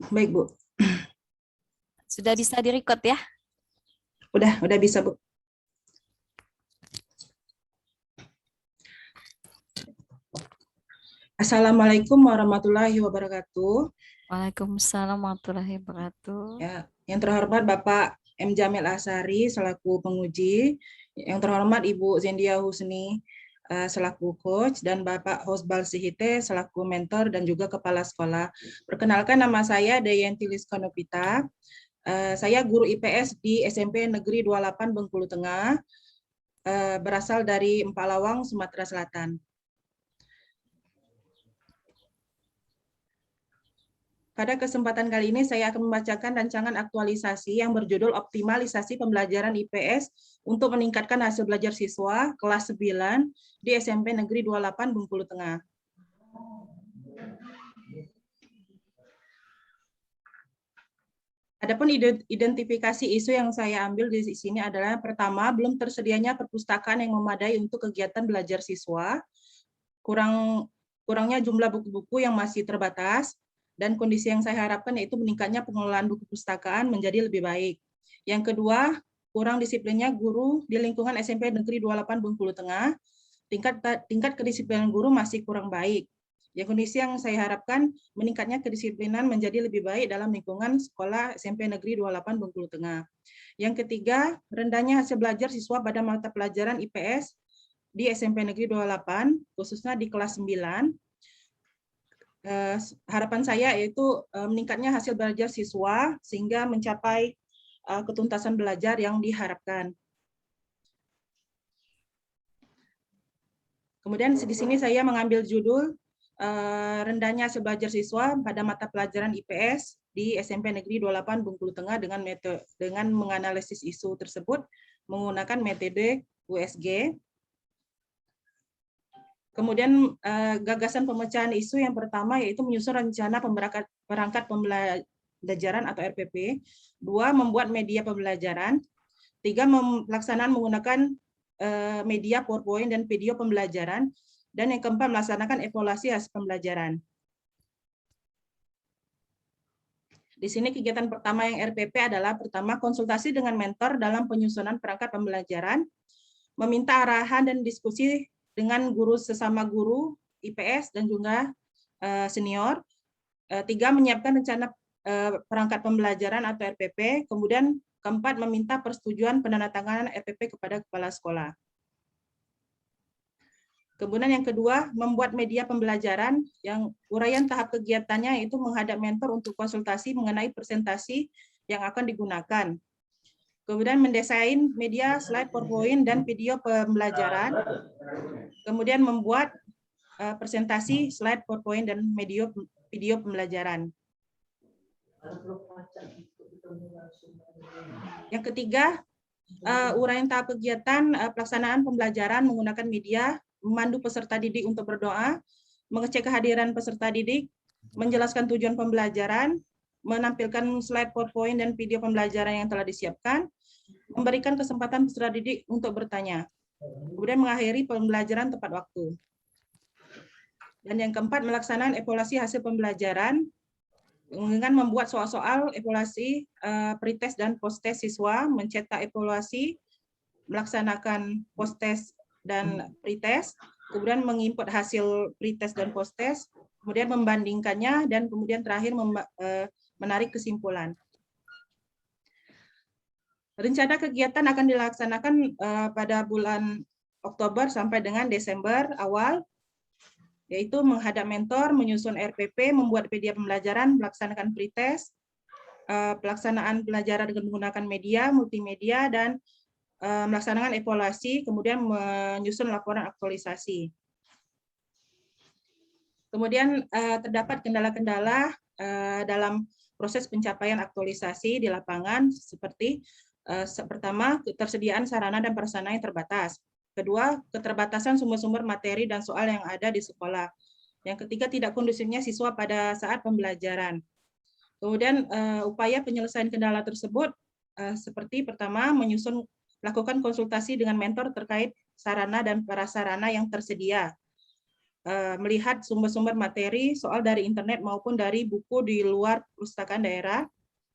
Baik, Bu. Sudah bisa direcord ya? Udah bisa, Bu. Assalamualaikum warahmatullahi wabarakatuh. Waalaikumsalam warahmatullahi wabarakatuh. Ya, yang terhormat Bapak M. Jamil Asari selaku penguji, yang terhormat Ibu Zendia Husni selaku coach, dan Bapak Hosbal Sihite selaku mentor dan juga kepala sekolah. Perkenalkan, nama saya Dayanti Liskonopita. Saya guru IPS di SMP Negeri 28 Bengkulu Tengah, berasal dari Empalawang, Sumatera Selatan. Pada kesempatan kali ini saya akan membacakan rancangan aktualisasi yang berjudul Optimalisasi Pembelajaran IPS untuk meningkatkan hasil belajar siswa kelas 9 di SMP Negeri 28 Bengkulu Tengah. Adapun identifikasi isu yang saya ambil di sini adalah: pertama, belum tersedianya perpustakaan yang memadai untuk kegiatan belajar siswa, kurangnya jumlah buku-buku yang masih terbatas, dan kondisi yang saya harapkan yaitu meningkatnya pengelolaan buku perpustakaan menjadi lebih baik. Yang kedua, kurang disiplinnya guru di lingkungan SMP Negeri 28 Bengkulu Tengah, tingkat kedisiplinan guru masih kurang baik. Ya, kondisi yang saya harapkan meningkatnya kedisiplinan menjadi lebih baik dalam lingkungan sekolah SMP Negeri 28 Bengkulu Tengah. Yang ketiga, rendahnya hasil belajar siswa pada mata pelajaran IPS di SMP Negeri 28, khususnya di kelas 9. Harapan saya yaitu meningkatnya hasil belajar siswa sehingga mencapai ketuntasan belajar yang diharapkan. Kemudian di sini saya mengambil judul rendahnya hasil belajar siswa pada mata pelajaran IPS di SMP Negeri 28 Bengkulu Tengah dengan menganalisis isu tersebut menggunakan metode USG. Kemudian gagasan pemecahan isu yang pertama yaitu menyusun rencana perangkat pembelajaran atau RPP. 2, membuat media pembelajaran. 3, pelaksanaan menggunakan media PowerPoint dan video pembelajaran. Dan yang keempat, melaksanakan evaluasi hasil pembelajaran. Di sini kegiatan pertama yang RPP adalah: pertama, konsultasi dengan mentor dalam penyusunan perangkat pembelajaran, meminta arahan dan diskusi dengan guru sesama guru IPS dan juga senior. 3, menyiapkan rencana perangkat pembelajaran atau RPP. Kemudian keempat, meminta persetujuan penandatanganan RPP kepada kepala sekolah. Kemudian yang kedua, membuat media pembelajaran yang uraian tahap kegiatannya yaitu menghadap mentor untuk konsultasi mengenai presentasi yang akan digunakan. Kemudian mendesain media slide PowerPoint dan video pembelajaran. Kemudian membuat presentasi slide PowerPoint dan video pembelajaran. Yang ketiga, uraian tahap kegiatan pelaksanaan pembelajaran menggunakan media, memandu peserta didik untuk berdoa, mengecek kehadiran peserta didik, menjelaskan tujuan pembelajaran, menampilkan slide PowerPoint dan video pembelajaran yang telah disiapkan, memberikan kesempatan peserta didik untuk bertanya, kemudian mengakhiri pembelajaran tepat waktu. Dan yang keempat, melaksanakan evaluasi hasil pembelajaran dengan membuat soal-soal evaluasi pretest dan post-test siswa, mencetak evaluasi, melaksanakan post-test dan pretest, kemudian menginput hasil pretest dan post-test, kemudian membandingkannya, dan kemudian terakhir menarik kesimpulan. Rencana kegiatan akan dilaksanakan pada bulan Oktober sampai dengan Desember awal, yaitu menghadap mentor, menyusun RPP, membuat media pembelajaran, melaksanakan pretest, pelaksanaan pelajaran dengan menggunakan media, multimedia, dan melaksanakan evaluasi, kemudian menyusun laporan aktualisasi. Kemudian terdapat kendala-kendala dalam proses pencapaian aktualisasi di lapangan seperti pertama, ketersediaan sarana dan prasarana yang terbatas. Kedua, keterbatasan sumber-sumber materi dan soal yang ada di sekolah. Yang ketiga, tidak kondusifnya siswa pada saat pembelajaran. Kemudian upaya penyelesaian kendala tersebut seperti pertama, lakukan konsultasi dengan mentor terkait sarana dan prasarana yang tersedia. melihat sumber-sumber materi soal dari internet maupun dari buku di luar perpustakaan daerah.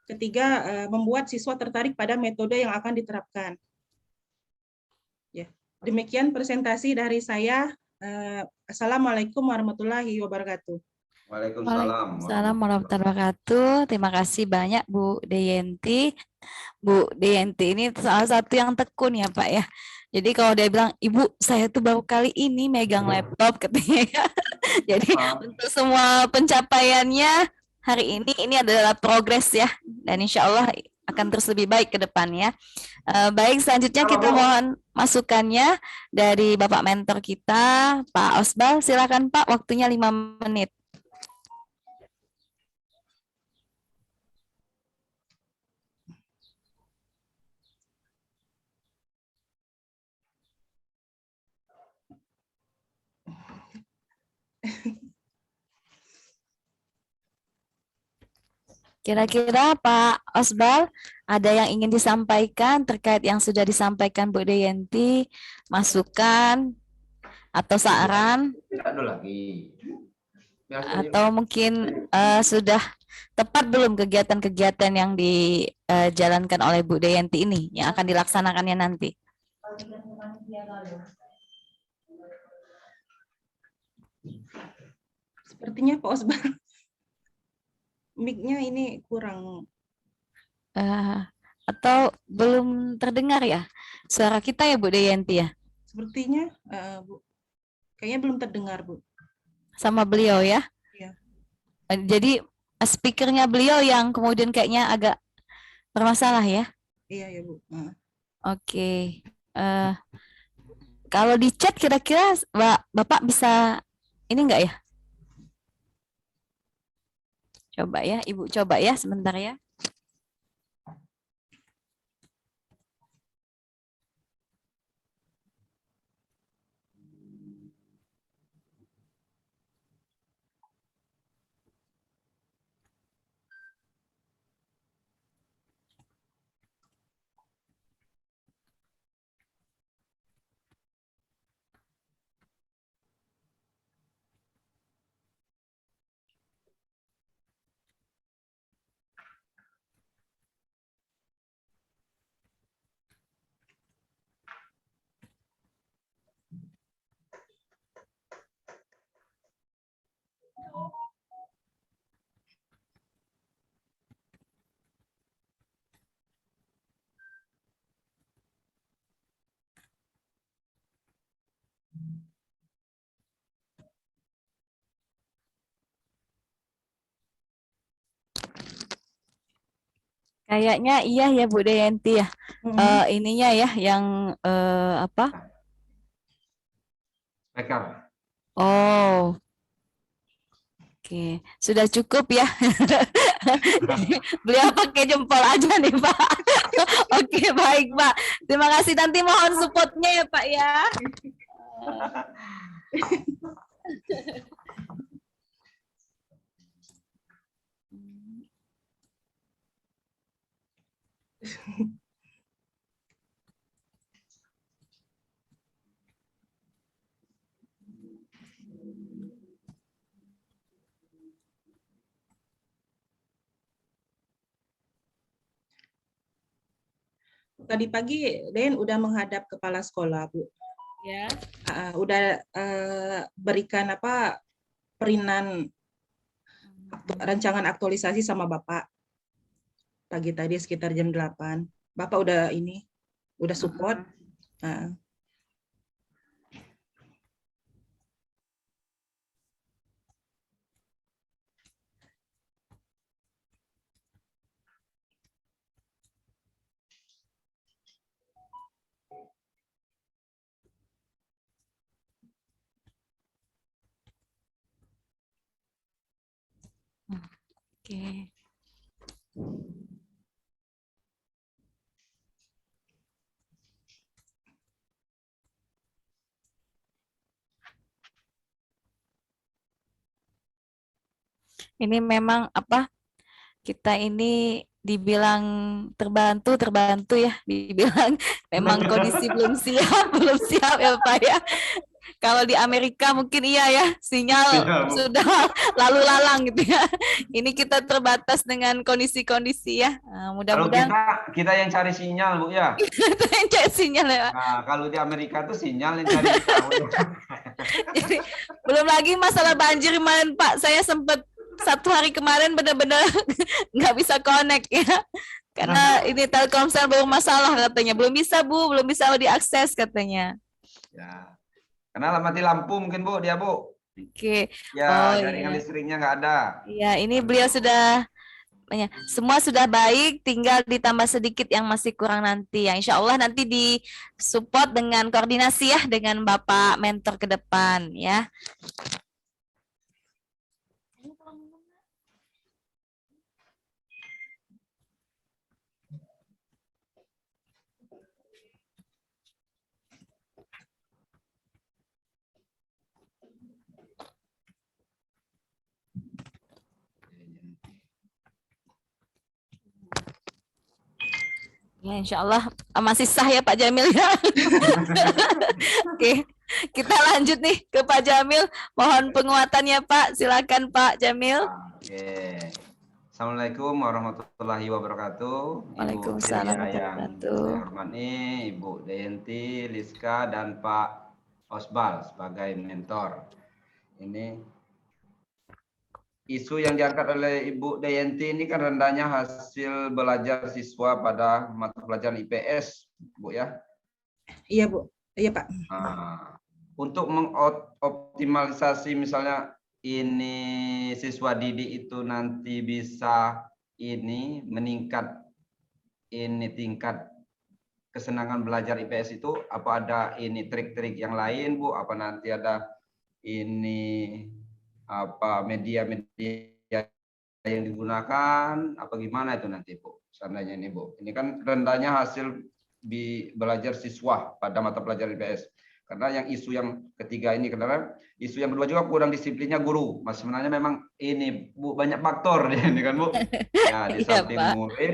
Ketiga, membuat siswa tertarik pada metode yang akan diterapkan. Ya, demikian presentasi dari saya. Assalamualaikum warahmatullahi wabarakatuh. Waalaikumsalam. Waalaikumsalam warahmatullahi wabarakatuh. Terima kasih banyak Bu Deyanti. Bu Deyanti ini salah satu yang tekun ya Pak ya. Jadi kalau dia bilang, Ibu saya tuh baru kali ini megang laptop katanya ya. Jadi untuk semua pencapaiannya hari ini adalah progres ya. Dan insya Allah akan terus lebih baik ke depannya. Baik, selanjutnya kita mohon masukannya dari Bapak mentor kita, Pak Osbal. Silakan Pak, waktunya 5 menit. Kira-kira Pak Osbal ada yang ingin disampaikan terkait yang sudah disampaikan Bu Deyanti, masukan atau saran, Tidak ada lagi. atau mungkin sudah tepat belum kegiatan-kegiatan yang dijalankan oleh Bu Deyanti ini yang akan dilaksanakannya nanti? Sepertinya Pak Osbar, mic-nya ini kurang. Atau belum terdengar ya suara kita ya Bu Deyanti ya? Sepertinya, Bu, kayaknya belum terdengar, Bu. Sama beliau ya? Iya. Jadi speakernya beliau yang kemudian kayaknya agak bermasalah ya? Iya ya Bu. Oke. Kalau di chat kira-kira Bapak bisa ini enggak ya? Coba ya, Ibu coba ya sebentar ya. Kayaknya iya ya Bu Deyanti ya. Ininya ya yang apa? Rekam. Oh. Oke, sudah cukup ya. Beliau pakai jempol aja nih Pak. Oke, baik Pak. Terima kasih, nanti mohon supportnya ya Pak ya. Tadi pagi Den udah menghadap kepala sekolah, Bu. Ya. Udah berikan apa perinan rancangan aktualisasi sama Bapak. Pagi tadi sekitar jam 8. Bapak udah support. Oke. Ini memang apa? Kita ini dibilang terbantu ya, dibilang memang kondisi belum siap ya Pak ya. Kalau di Amerika mungkin iya ya, sinyal Sinyal, Bu. sudah lalu lalang gitu ya. Ini kita terbatas dengan kondisi-kondisi ya. Kalau Mudah-mudahan kita yang cari sinyal, Bu ya. kita yang cari sinyal ya, Pak. Nah, kalau di Amerika tuh sinyal yang cari kita, Bu. Jadi, belum lagi masalah banjir kemarin Pak, saya sempat 1 hari kemarin benar-benar nggak bisa connect ya. Karena ini Telkomsel baru masalah katanya. Belum bisa Bu, belum bisa diakses katanya. Ya. Karena mati lampu mungkin, Bu, dia, Bu. Oke. Ya, Oh jaringan iya. listriknya nggak ada. Iya, ini beliau sudah semua sudah baik, tinggal ditambah sedikit yang masih kurang nanti ya. Insya Allah nanti disupport dengan koordinasi ya dengan Bapak mentor ke depan ya. Ya, insya Allah masih sah ya Pak Jamil ya. Oke, kita lanjut nih ke Pak Jamil. Mohon penguatannya Pak. Silakan Pak Jamil. Oke. Assalamualaikum warahmatullahi wabarakatuh. Waalaikumsalam Ibu yang wabarakatuh. saya hormati, Ibu Dayanti, Liska, dan Pak Osbal sebagai mentor. Ini isu yang diangkat oleh Ibu Dayanti ini kan rendahnya hasil belajar siswa pada mata pelajaran IPS, Bu ya. Iya, Bu. Iya, Pak. Nah, untuk mengoptimalisasi misalnya ini siswa didik itu nanti bisa ini meningkat ini tingkat kesenangan belajar IPS itu, apa ada ini trik-trik yang lain, Bu? Apa nanti ada ini apa media-media yang digunakan, apa gimana itu nanti, Bu? Seandainya ini, Bu. Ini kan rendahnya hasil belajar siswa pada mata pelajaran IPS. Karena yang isu yang ketiga ini, karena isu yang kedua juga kurang disiplinnya guru. Mas sebenarnya memang ini, Bu, banyak faktor ini kan, Bu. Ya, di Iya, samping Pak. murid,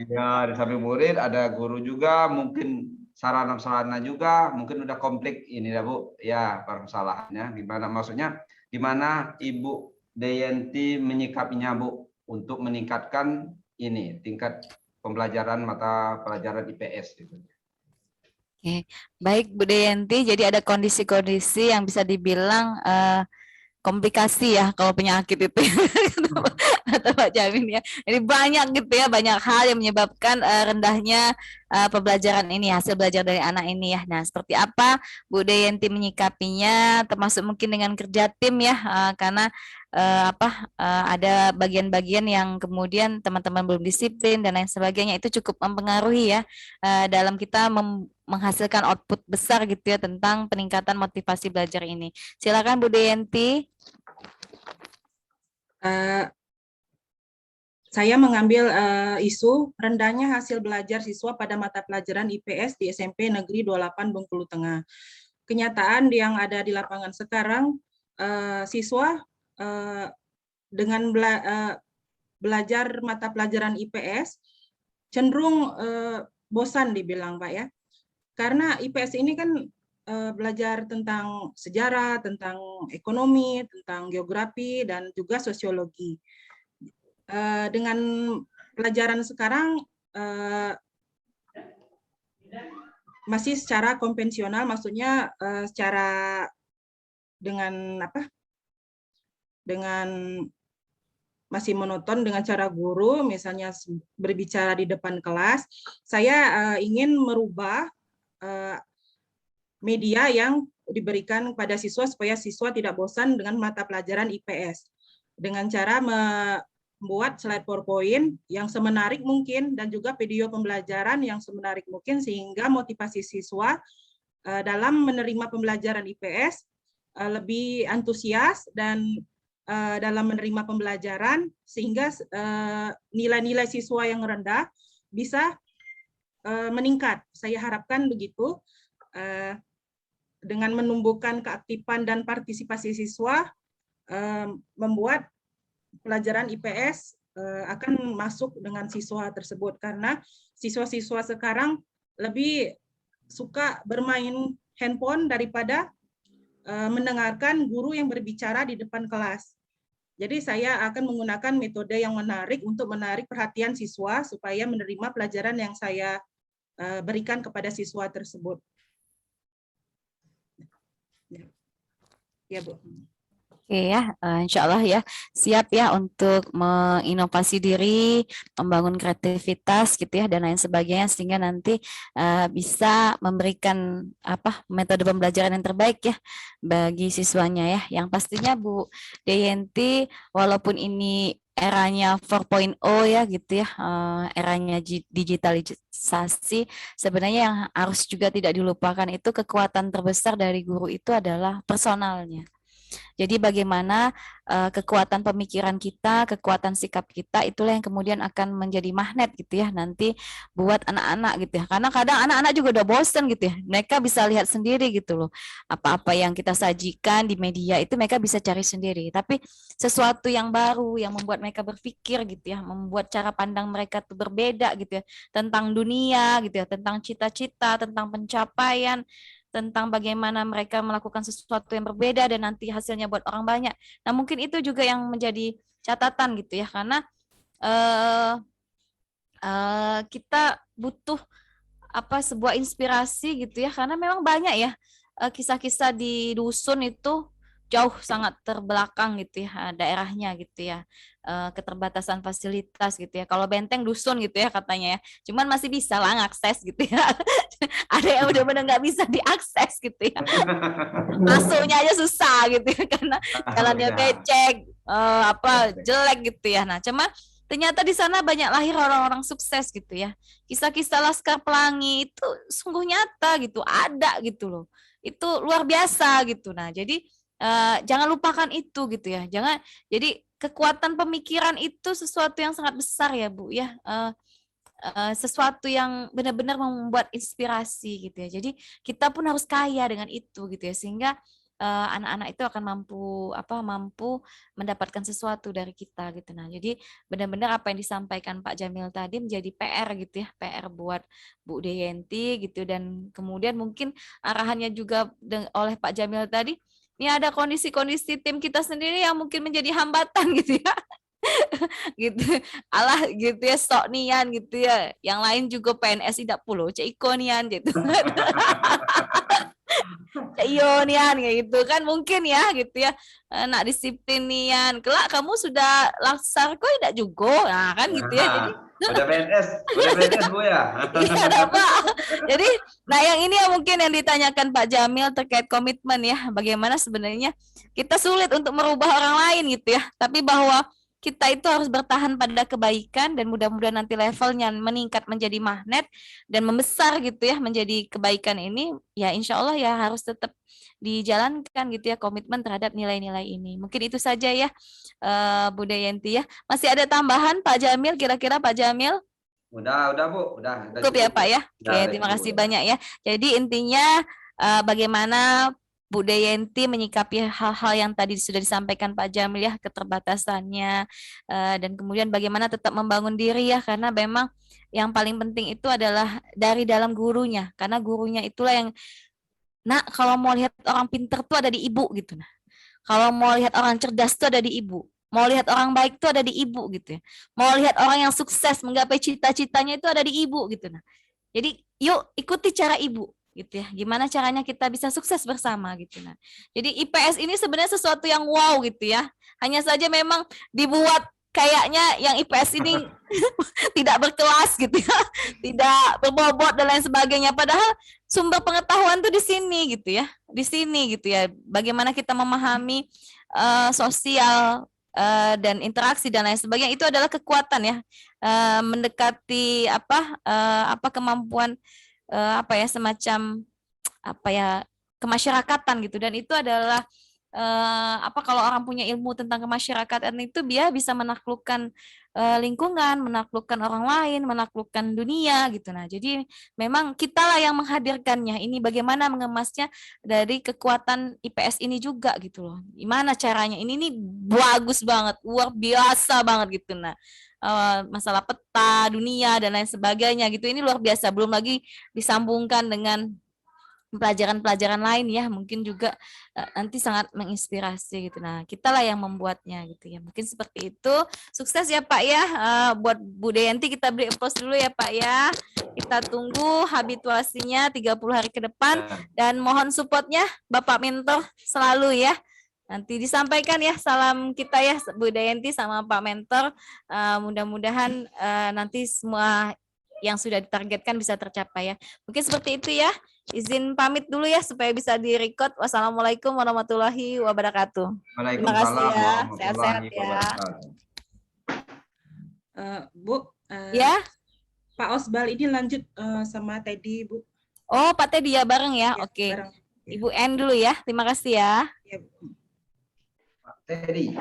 ya di samping murid ada guru juga, mungkin sarana juga, mungkin udah konflik ini ya, Bu. Ya, permasalahannya gimana? Maksudnya gimana Ibu Dayanti menyikapinya, Bu, untuk meningkatkan ini tingkat pembelajaran mata pelajaran IPS gitu. Oke, baik Bu Dayanti. Jadi ada kondisi-kondisi yang bisa dibilang komplikasi ya kalau penyakit itu atau Pak Jamin ya. Jadi banyak gitu ya, banyak hal yang menyebabkan rendahnya pembelajaran ini, hasil belajar dari anak ini ya. Nah, seperti apa Bu Dayanti menyikapinya, termasuk mungkin dengan kerja tim ya, karena ada bagian-bagian yang kemudian teman-teman belum disiplin dan lain sebagainya, itu cukup mempengaruhi ya dalam kita menghasilkan output besar gitu ya tentang peningkatan motivasi belajar ini. Silakan Bu Dayanti. Saya mengambil isu rendahnya hasil belajar siswa pada mata pelajaran IPS di SMP Negeri 28 Bengkulu Tengah. Kenyataan yang ada di lapangan sekarang, siswa dengan belajar mata pelajaran IPS cenderung bosan dibilang, Pak ya. Karena IPS ini kan belajar tentang sejarah, tentang ekonomi, tentang geografi, dan juga sosiologi. Dengan pelajaran sekarang masih secara konvensional, maksudnya secara dengan masih monoton dengan cara guru, misalnya berbicara di depan kelas. Saya ingin merubah media yang diberikan kepada siswa supaya siswa tidak bosan dengan mata pelajaran IPS, dengan cara membuat slide PowerPoint yang semenarik mungkin dan juga video pembelajaran yang semenarik mungkin, sehingga motivasi siswa dalam menerima pembelajaran IPS lebih antusias dan dalam menerima pembelajaran, sehingga nilai-nilai siswa yang rendah bisa meningkat. Saya harapkan begitu, dengan menumbuhkan keaktifan dan partisipasi siswa, membuat pelajaran IPS akan masuk dengan siswa tersebut, karena siswa-siswa sekarang lebih suka bermain handphone daripada mendengarkan guru yang berbicara di depan kelas. Jadi saya akan menggunakan metode yang menarik untuk menarik perhatian siswa supaya menerima pelajaran yang saya berikan kepada siswa tersebut. Ya, Bu. Oke ya, insya Allah ya, siap ya untuk menginovasi diri, membangun kreativitas gitu ya, dan lain sebagainya, sehingga nanti bisa memberikan metode pembelajaran yang terbaik ya bagi siswanya ya. Yang pastinya Bu Deyanti, walaupun ini eranya 4.0 ya gitu ya, eranya digitalisasi, sebenarnya yang harus juga tidak dilupakan itu kekuatan terbesar dari guru itu adalah personalnya. Jadi bagaimana kekuatan pemikiran kita, kekuatan sikap kita, itulah yang kemudian akan menjadi magnet gitu ya nanti buat anak-anak gitu ya. Karena kadang anak-anak juga udah bosen gitu ya. Mereka bisa lihat sendiri gitu loh. Apa-apa yang kita sajikan di media itu mereka bisa cari sendiri. Tapi sesuatu yang baru yang membuat mereka berpikir gitu ya, membuat cara pandang mereka tuh berbeda gitu ya, tentang dunia gitu ya, tentang cita-cita, tentang pencapaian, tentang bagaimana mereka melakukan sesuatu yang berbeda dan nanti hasilnya buat orang banyak. Nah, mungkin itu juga yang menjadi catatan gitu ya, karena kita butuh sebuah inspirasi gitu ya, karena memang banyak ya kisah-kisah di dusun itu jauh sangat terbelakang gitu ya daerahnya gitu ya, keterbatasan fasilitas gitu ya. Kalau Benteng dusun gitu ya katanya ya, cuman masih bisa lah ngakses gitu ya. Ada yang udah nggak bisa diakses gitu ya, masuknya aja susah gitu ya karena jalannya becek, jelek gitu ya. Nah, cuma ternyata di sana banyak lahir orang-orang sukses gitu ya. Kisah-kisah Laskar Pelangi itu sungguh nyata gitu, ada gitu loh. Itu luar biasa gitu. Nah, jadi jangan lupakan itu gitu ya. Jadi kekuatan pemikiran itu sesuatu yang sangat besar ya Bu ya. Sesuatu yang benar-benar membuat inspirasi gitu ya. Jadi kita pun harus kaya dengan itu gitu ya, sehingga anak-anak itu akan mampu mendapatkan sesuatu dari kita gitu. Nah, jadi benar-benar apa yang disampaikan Pak Jamil tadi menjadi PR gitu ya, PR buat Bu Deyanti gitu, dan kemudian mungkin arahannya juga oleh Pak Jamil tadi, ini ada kondisi-kondisi tim kita sendiri yang mungkin menjadi hambatan gitu ya. Gitu, alah gitu ya, sok nian gitu ya, yang lain juga PNS tidak pulo Ciko nian gitu. Iyo nian kayak gitu kan mungkin ya gitu ya, nak disiplin nian kelak kamu sudah laksar kok tidak juga, nah kan gitu ya. Jadi udah PNS Bu ya. iya ada Pak. Jadi nah yang ini ya mungkin yang ditanyakan Pak Jamil terkait komitmen ya, bagaimana sebenarnya kita sulit untuk merubah orang lain gitu ya, tapi bahwa kita itu harus bertahan pada kebaikan dan mudah-mudahan nanti levelnya meningkat menjadi magnet dan membesar gitu ya menjadi kebaikan ini, ya insya Allah ya harus tetap dijalankan gitu ya komitmen terhadap nilai-nilai ini. Mungkin itu saja ya Bu Deyanti ya. Masih ada tambahan Pak Jamil, kira-kira Pak Jamil? Udah Bu, udah Cukup ya Pak ya. Oke, udah, terima kasih cukup. banyak ya. Jadi intinya bagaimana Bu Deyanti menyikapi hal-hal yang tadi sudah disampaikan Pak Jamil ya, keterbatasannya, dan kemudian bagaimana tetap membangun diri ya, karena memang yang paling penting itu adalah dari dalam gurunya, karena gurunya itulah yang, nak kalau mau lihat orang pinter tuh ada di ibu gitu. Nah, kalau mau lihat orang cerdas tuh ada di ibu. Mau lihat orang baik tuh ada di ibu gitu ya. Mau lihat orang yang sukses menggapai cita-citanya itu ada di ibu gitu. Nah, jadi yuk ikuti cara ibu gitu ya. Gimana caranya kita bisa sukses bersama gitu. Nah, jadi IPS ini sebenarnya sesuatu yang wow gitu ya. Hanya saja memang dibuat kayaknya yang IPS ini tidak berkelas gitu ya, tidak berbobot dan lain sebagainya. Padahal sumber pengetahuan tuh di sini gitu ya, di sini gitu ya. Bagaimana kita memahami sosial dan interaksi dan lain sebagainya, itu adalah kekuatan ya, mendekati kemampuan semacam kemasyarakatan gitu, dan itu adalah kalau orang punya ilmu tentang kemasyarakatan itu dia bisa menaklukkan lingkungan, menaklukkan orang lain, menaklukkan dunia gitu. Nah, jadi memang kitalah yang menghadirkannya. Ini bagaimana mengemasnya dari kekuatan IPS ini juga gitu loh. Gimana caranya? Ini nih bagus banget, luar biasa banget gitu. Nah, masalah peta dunia dan lain sebagainya gitu. Ini luar biasa. Belum lagi disambungkan dengan pelajaran-pelajaran lain ya, mungkin juga nanti sangat menginspirasi gitu. Nah, kita lah yang membuatnya gitu ya. Mungkin seperti itu. Sukses ya Pak ya. Buat Bu Deyanti kita beri applause dulu ya Pak ya. Kita tunggu habituasinya 30 hari ke depan dan mohon supportnya Bapak Mentor selalu ya. Nanti disampaikan ya salam kita ya Bu Deyanti sama Pak Mentor. Mudah-mudahan nanti semua yang sudah ditargetkan bisa tercapai ya. Mungkin seperti itu ya. Izin pamit dulu ya supaya bisa di-record. Wassalamualaikum warahmatullahi wabarakatuh. Terima kasih Waalaikumsalam ya. warahmatullahi Sehat-sehat ya. wabarakatuh. Bu, Ya. Pak Osbal ini lanjut sama Teddy, Bu. Oh, Pak Teddy ya bareng ya. Ya, Oke. bareng. Ibu N dulu ya. Terima kasih ya. Ya, Bu. Pak Teddy.